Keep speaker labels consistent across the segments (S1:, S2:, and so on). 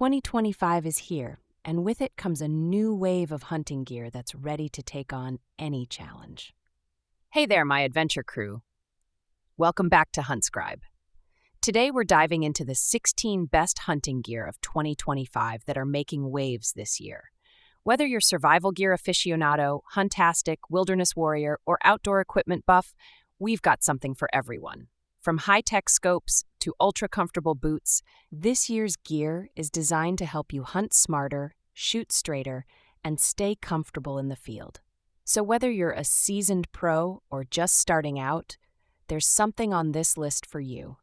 S1: 2025 is here, and with it comes a new wave of hunting gear that's ready to take on any challenge. Hey there, my adventure crew. Welcome back to Huntscribe. Today we're diving into the 16 best hunting gear of 2025 that are making waves this year. Whether you're survival gear aficionado, huntastic, wilderness warrior, or outdoor equipment buff, we've got something for everyone. From high-tech scopes to ultra-comfortable boots, this year's gear is designed to help you hunt smarter, shoot straighter, and stay comfortable in the field. So whether you're a seasoned pro or just starting out, there's something on this list for you.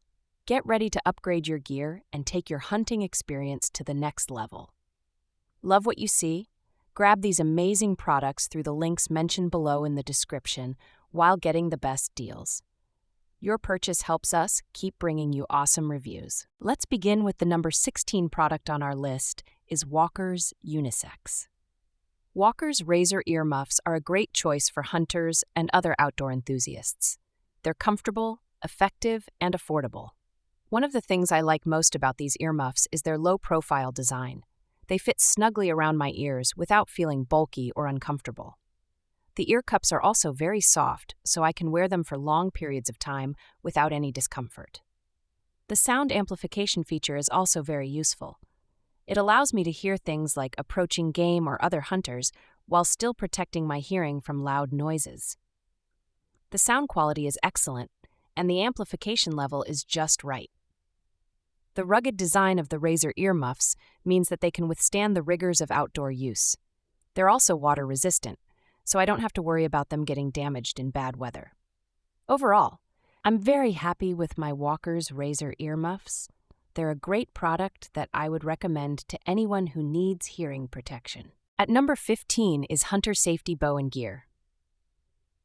S1: Get ready to upgrade your gear and take your hunting experience to the next level. Love what you see? Grab these amazing products through the links mentioned below in the description while getting the best deals. Your purchase helps us keep bringing you awesome reviews. Let's begin with the number 16 product on our list is Walker's Unisex. Walker's Razor earmuffs are a great choice for hunters and other outdoor enthusiasts. They're comfortable, effective, and affordable. One of the things I like most about these earmuffs is their low-profile design. They fit snugly around my ears without feeling bulky or uncomfortable. The ear cups are also very soft, so I can wear them for long periods of time without any discomfort. The sound amplification feature is also very useful. It allows me to hear things like approaching game or other hunters while still protecting my hearing from loud noises. The sound quality is excellent, and the amplification level is just right. The rugged design of the Razor earmuffs means that they can withstand the rigors of outdoor use. They're also water-resistant, so I don't have to worry about them getting damaged in bad weather. Overall, I'm very happy with my Walker's Razor earmuffs. They're a great product that I would recommend to anyone who needs hearing protection. At number 15 is Hunter Safety Bow and Gear.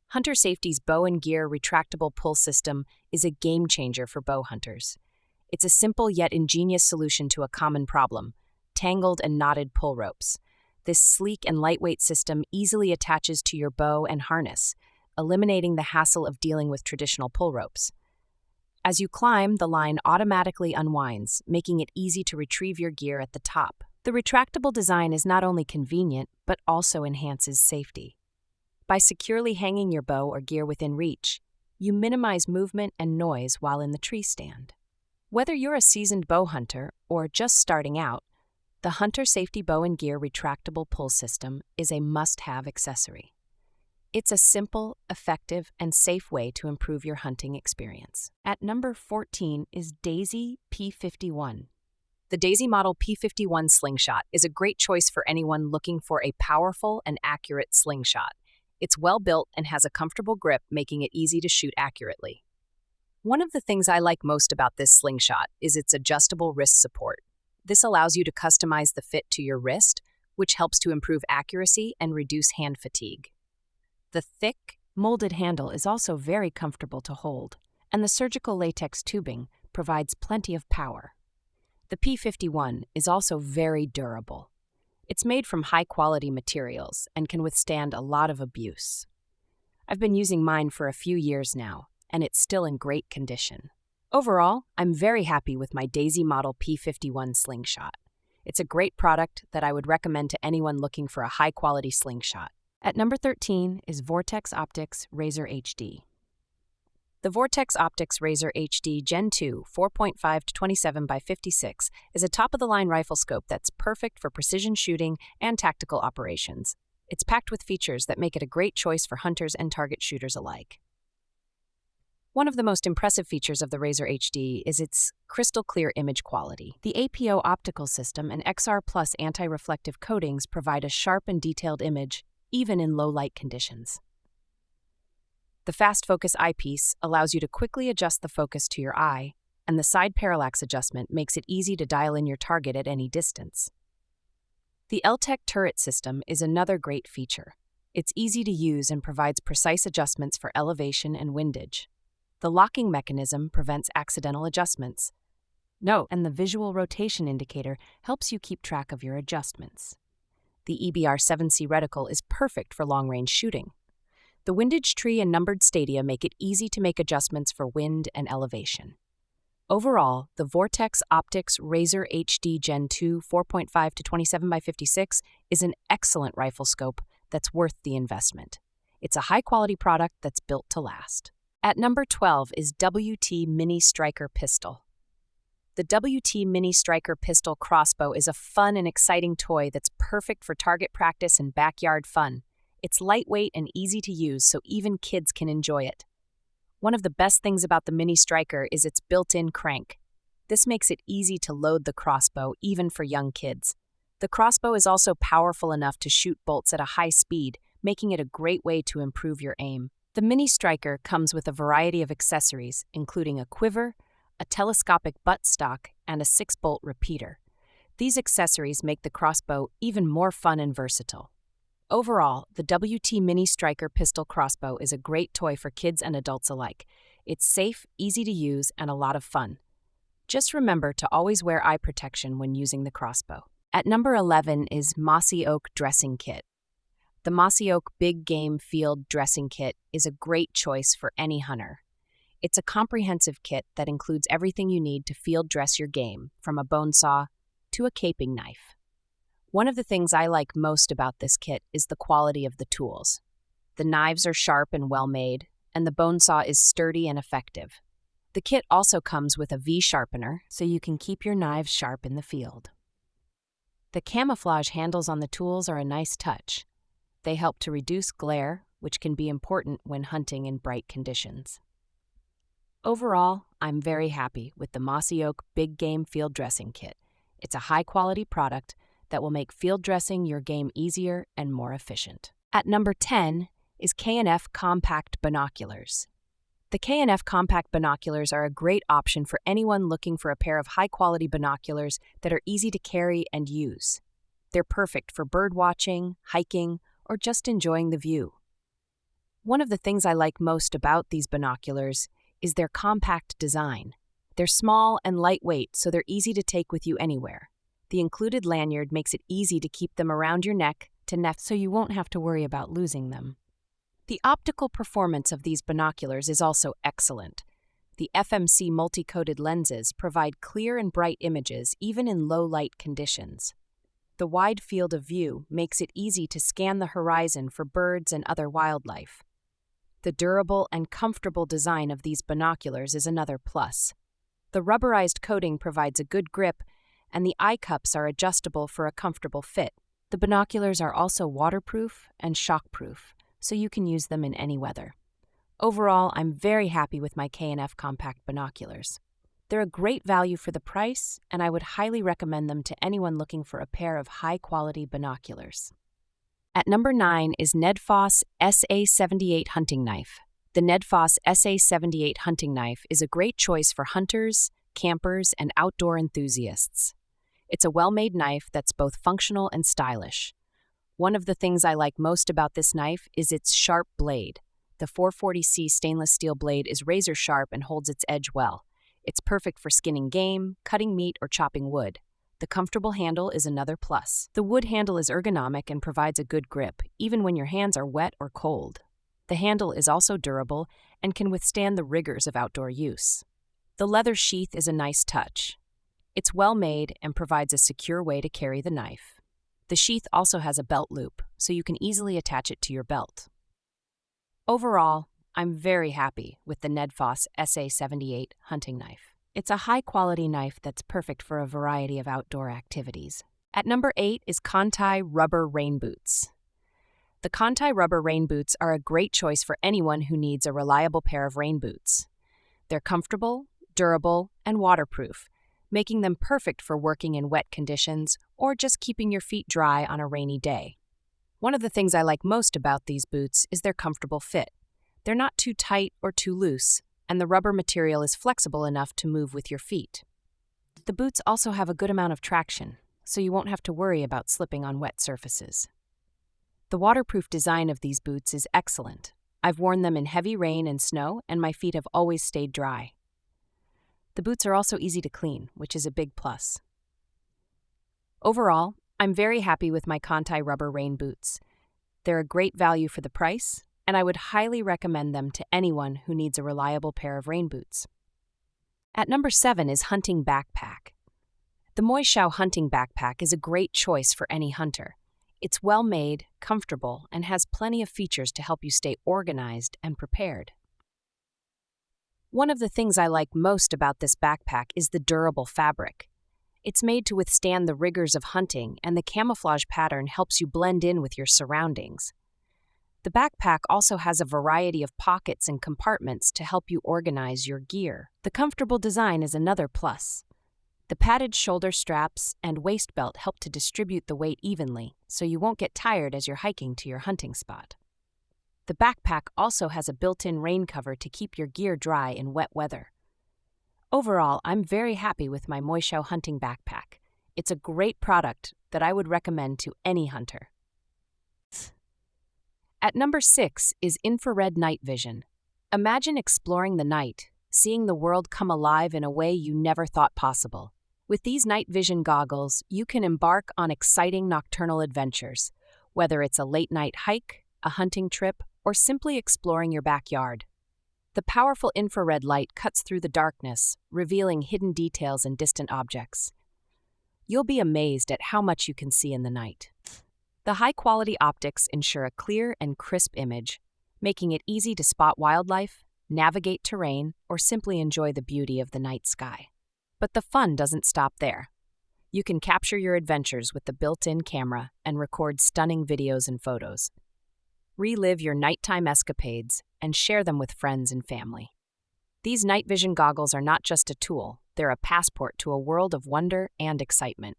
S1: Hunter Safety's Bow and Gear retractable pull system is a game changer for bow hunters. It's a simple yet ingenious solution to a common problem: tangled and knotted pull ropes. This sleek and lightweight system easily attaches to your bow and harness, eliminating the hassle of dealing with traditional pull ropes. As you climb, the line automatically unwinds, making it easy to retrieve your gear at the top. The retractable design is not only convenient, but also enhances safety. By securely hanging your bow or gear within reach, you minimize movement and noise while in the tree stand. Whether you're a seasoned bow hunter or just starting out, the Hunter Safety Bow and Gear retractable pull system is a must-have accessory. It's a simple, effective, and safe way to improve your hunting experience. At number 14 is Daisy P51. The Daisy model P51 slingshot is a great choice for anyone looking for a powerful and accurate slingshot. It's well-built and has a comfortable grip, making it easy to shoot accurately. One of the things I like most about this slingshot is its adjustable wrist support. This allows you to customize the fit to your wrist, which helps to improve accuracy and reduce hand fatigue. The thick, molded handle is also very comfortable to hold, and the surgical latex tubing provides plenty of power. The P51 is also very durable. It's made from high-quality materials and can withstand a lot of abuse. I've been using mine for a few years now, and it's still in great condition. Overall, I'm very happy with my Daisy model P51 slingshot. It's a great product that I would recommend to anyone looking for a high-quality slingshot. At number 13 is Vortex Optics Razor HD. The Vortex Optics Razor HD Gen 2 4.5 to 27 by 56 is a top-of-the-line rifle scope that's perfect for precision shooting and tactical operations. It's packed with features that make it a great choice for hunters and target shooters alike. One of the most impressive features of the Razor HD is its crystal clear image quality. The APO optical system and XR Plus anti-reflective coatings provide a sharp and detailed image, even in low light conditions. The fast focus eyepiece allows you to quickly adjust the focus to your eye, and the side parallax adjustment makes it easy to dial in your target at any distance. The LTEC turret system is another great feature. It's easy to use and provides precise adjustments for elevation and windage. The locking mechanism prevents accidental adjustments. And the visual rotation indicator helps you keep track of your adjustments. The EBR-7C reticle is perfect for long-range shooting. The windage tree and numbered stadia make it easy to make adjustments for wind and elevation. Overall, the Vortex Optics Razor HD Gen 2 4.5 to 27 by 56 is an excellent rifle scope that's worth the investment. It's a high-quality product that's built to last. At number 12 is WT Mini Striker Pistol. The WT Mini Striker Pistol Crossbow is a fun and exciting toy that's perfect for target practice and backyard fun. It's lightweight and easy to use, so even kids can enjoy it. One of the best things about the Mini Striker is its built-in crank. This makes it easy to load the crossbow, even for young kids. The crossbow is also powerful enough to shoot bolts at a high speed, making it a great way to improve your aim. The Mini Striker comes with a variety of accessories, including a quiver, a telescopic buttstock, and a 6-bolt repeater. These accessories make the crossbow even more fun and versatile. Overall, the WT Mini Striker Pistol Crossbow is a great toy for kids and adults alike. It's safe, easy to use, and a lot of fun. Just remember to always wear eye protection when using the crossbow. At number 11 is Mossy Oak Dressing Kit. The Mossy Oak Big Game Field Dressing Kit is a great choice for any hunter. It's a comprehensive kit that includes everything you need to field dress your game, from a bone saw to a caping knife. One of the things I like most about this kit is the quality of the tools. The knives are sharp and well-made, and the bone saw is sturdy and effective. The kit also comes with a V-sharpener, so you can keep your knives sharp in the field. The camouflage handles on the tools are a nice touch. They help to reduce glare, which can be important when hunting in bright conditions. Overall, I'm very happy with the Mossy Oak Big Game Field Dressing Kit. It's a high-quality product that will make field dressing your game easier and more efficient. At number 10 is K&F Compact Binoculars. The K&F Compact Binoculars are a great option for anyone looking for a pair of high-quality binoculars that are easy to carry and use. They're perfect for bird watching, hiking, or just enjoying the view. One of the things I like most about these binoculars is their compact design. They're small and lightweight, so they're easy to take with you anywhere. The included lanyard makes it easy to keep them around your neck so you won't have to worry about losing them. The optical performance of these binoculars is also excellent. The FMC multi-coated lenses provide clear and bright images even in low-light conditions. The wide field of view makes it easy to scan the horizon for birds and other wildlife. The durable and comfortable design of these binoculars is another plus. The rubberized coating provides a good grip, and the eye cups are adjustable for a comfortable fit. The binoculars are also waterproof and shockproof, so you can use them in any weather. Overall, I'm very happy with my K&F Compact Binoculars. They're a great value for the price, and I would highly recommend them to anyone looking for a pair of high-quality binoculars. At number 9 is NedFoss SA78 Hunting Knife. The NedFoss SA78 Hunting Knife is a great choice for hunters, campers, and outdoor enthusiasts. It's a well-made knife that's both functional and stylish. One of the things I like most about this knife is its sharp blade. The 440C stainless steel blade is razor sharp and holds its edge well. It's perfect for skinning game, cutting meat, or chopping wood. The comfortable handle is another plus. The wood handle is ergonomic and provides a good grip, even when your hands are wet or cold. The handle is also durable and can withstand the rigors of outdoor use. The leather sheath is a nice touch. It's well made and provides a secure way to carry the knife. The sheath also has a belt loop, so you can easily attach it to your belt. Overall, I'm very happy with the NedFoss SA78 hunting knife. It's a high-quality knife that's perfect for a variety of outdoor activities. At number 8 is Kontai Rubber Rainboots. The Kontai Rubber Rainboots are a great choice for anyone who needs a reliable pair of rainboots. They're comfortable, durable, and waterproof, making them perfect for working in wet conditions or just keeping your feet dry on a rainy day. One of the things I like most about these boots is their comfortable fit. They're not too tight or too loose, and the rubber material is flexible enough to move with your feet. The boots also have a good amount of traction, so you won't have to worry about slipping on wet surfaces. The waterproof design of these boots is excellent. I've worn them in heavy rain and snow, and my feet have always stayed dry. The boots are also easy to clean, which is a big plus. Overall, I'm very happy with my Kontai Rubber Rain Boots. They're a great value for the price, and I would highly recommend them to anyone who needs a reliable pair of rain boots. At number 7 is Hunting Backpack. The Mossy Oak Hunting Backpack is a great choice for any hunter. It's well made, comfortable, and has plenty of features to help you stay organized and prepared. One of the things I like most about this backpack is the durable fabric. It's made to withstand the rigors of hunting, and the camouflage pattern helps you blend in with your surroundings. The backpack also has a variety of pockets and compartments to help you organize your gear. The comfortable design is another plus. The padded shoulder straps and waist belt help to distribute the weight evenly, so you won't get tired as you're hiking to your hunting spot. The backpack also has a built-in rain cover to keep your gear dry in wet weather. Overall, I'm very happy with my Mossy Oak hunting backpack. It's a great product that I would recommend to any hunter. At number 6 is Infrared Night Vision. Imagine exploring the night, seeing the world come alive in a way you never thought possible. With these night vision goggles, you can embark on exciting nocturnal adventures, whether it's a late-night hike, a hunting trip, or simply exploring your backyard. The powerful infrared light cuts through the darkness, revealing hidden details and distant objects. You'll be amazed at how much you can see in the night. The high-quality optics ensure a clear and crisp image, making it easy to spot wildlife, navigate terrain, or simply enjoy the beauty of the night sky. But the fun doesn't stop there. You can capture your adventures with the built-in camera and record stunning videos and photos. Relive your nighttime escapades and share them with friends and family. These night vision goggles are not just a tool, they're a passport to a world of wonder and excitement.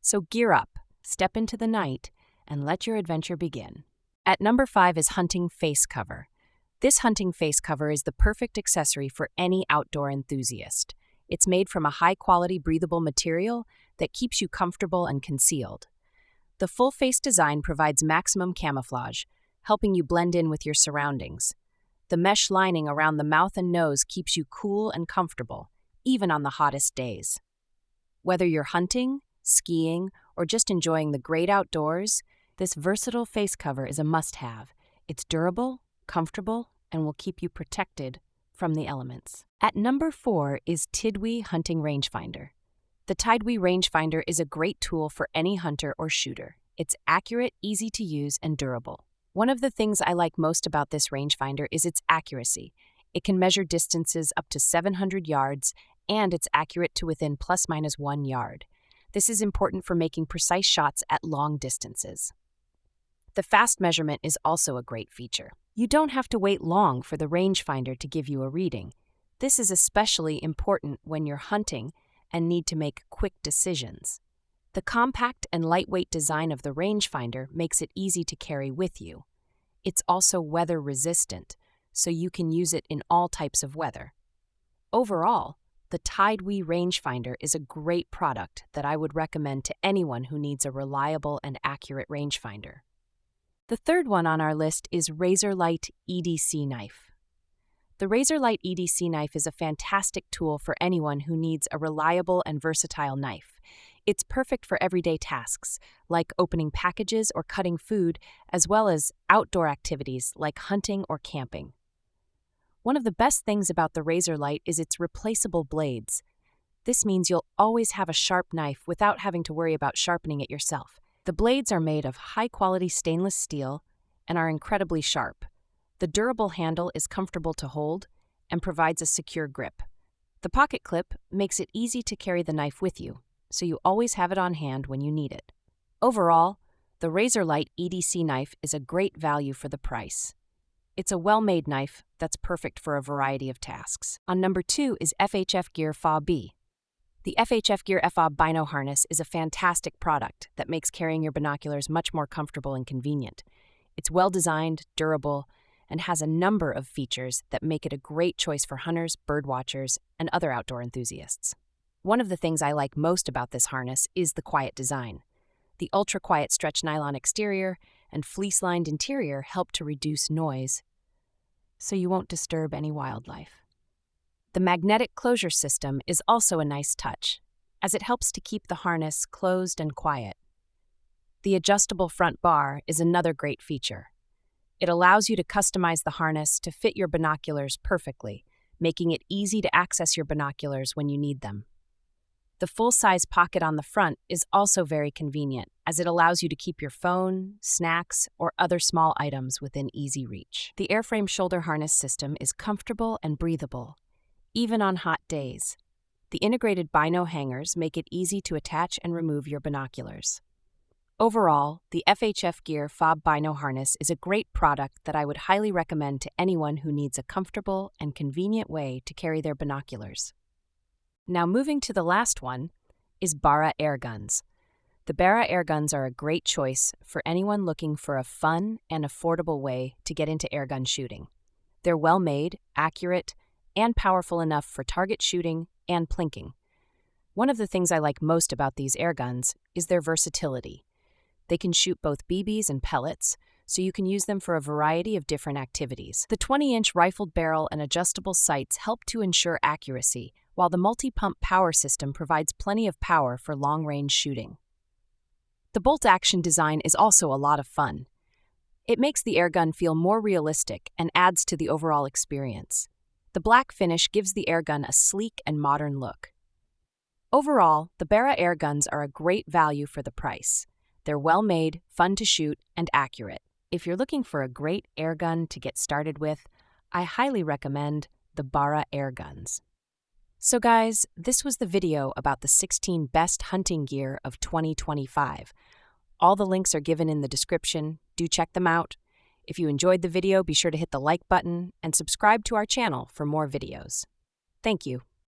S1: So gear up, step into the night, and let your adventure begin. At number 5 is Hunting Face Cover. This hunting face cover is the perfect accessory for any outdoor enthusiast. It's made from a high-quality breathable material that keeps you comfortable and concealed. The full-face design provides maximum camouflage, helping you blend in with your surroundings. The mesh lining around the mouth and nose keeps you cool and comfortable, even on the hottest days. Whether you're hunting, skiing, or just enjoying the great outdoors, this versatile face cover is a must-have. It's durable, comfortable, and will keep you protected from the elements. At number 4 is TIDEWE Hunting Rangefinder. The TIDEWE Rangefinder is a great tool for any hunter or shooter. It's accurate, easy to use, and durable. One of the things I like most about this rangefinder is its accuracy. It can measure distances up to 700 yards, and it's accurate to within ±1 yard. This is important for making precise shots at long distances. The fast measurement is also a great feature. You don't have to wait long for the rangefinder to give you a reading. This is especially important when you're hunting and need to make quick decisions. The compact and lightweight design of the rangefinder makes it easy to carry with you. It's also weather-resistant, so you can use it in all types of weather. Overall, the TIDEWE rangefinder is a great product that I would recommend to anyone who needs a reliable and accurate rangefinder. The third one on our list is RazorLite EDC Knife. The RazorLite EDC Knife is a fantastic tool for anyone who needs a reliable and versatile knife. It's perfect for everyday tasks, like opening packages or cutting food, as well as outdoor activities like hunting or camping. One of the best things about the RazorLite is its replaceable blades. This means you'll always have a sharp knife without having to worry about sharpening it yourself. The blades are made of high-quality stainless steel and are incredibly sharp. The durable handle is comfortable to hold and provides a secure grip. The pocket clip makes it easy to carry the knife with you, so you always have it on hand when you need it. Overall, the RazorLite EDC Knife is a great value for the price. It's a well-made knife that's perfect for a variety of tasks. On number 2 is FHFGEAR FOB. The FHFGEAR FOB Bino Harness is a fantastic product that makes carrying your binoculars much more comfortable and convenient. It's well-designed, durable, and has a number of features that make it a great choice for hunters, bird watchers, and other outdoor enthusiasts. One of the things I like most about this harness is the quiet design. The ultra-quiet stretch nylon exterior and fleece-lined interior help to reduce noise, so you won't disturb any wildlife. The magnetic closure system is also a nice touch, as it helps to keep the harness closed and quiet. The adjustable front bar is another great feature. It allows you to customize the harness to fit your binoculars perfectly, making it easy to access your binoculars when you need them. The full-size pocket on the front is also very convenient, as it allows you to keep your phone, snacks, or other small items within easy reach. The airframe shoulder harness system is comfortable and breathable, even on hot days. The integrated bino hangers make it easy to attach and remove your binoculars. Overall, the FHFGEAR Fob Bino Harness is a great product that I would highly recommend to anyone who needs a comfortable and convenient way to carry their binoculars. Now moving to the last one is Barra Air Guns. The Barra Air Guns are a great choice for anyone looking for a fun and affordable way to get into airgun shooting. They're well-made, accurate, and powerful enough for target shooting and plinking. One of the things I like most about these air guns is their versatility. They can shoot both BBs and pellets, so you can use them for a variety of different activities. The 20-inch rifled barrel and adjustable sights help to ensure accuracy, while the multi-pump power system provides plenty of power for long-range shooting. The bolt-action design is also a lot of fun. It makes the airgun feel more realistic and adds to the overall experience. The black finish gives the airgun a sleek and modern look. Overall, the Barra Air Guns are a great value for the price. They're well-made, fun to shoot, and accurate. If you're looking for a great airgun to get started with, I highly recommend the Barra Air Guns. So guys, this was the video about the 16 best hunting gear of 2025. All the links are given in the description. Do check them out. If you enjoyed the video, be sure to hit the like button and subscribe to our channel for more videos. Thank you.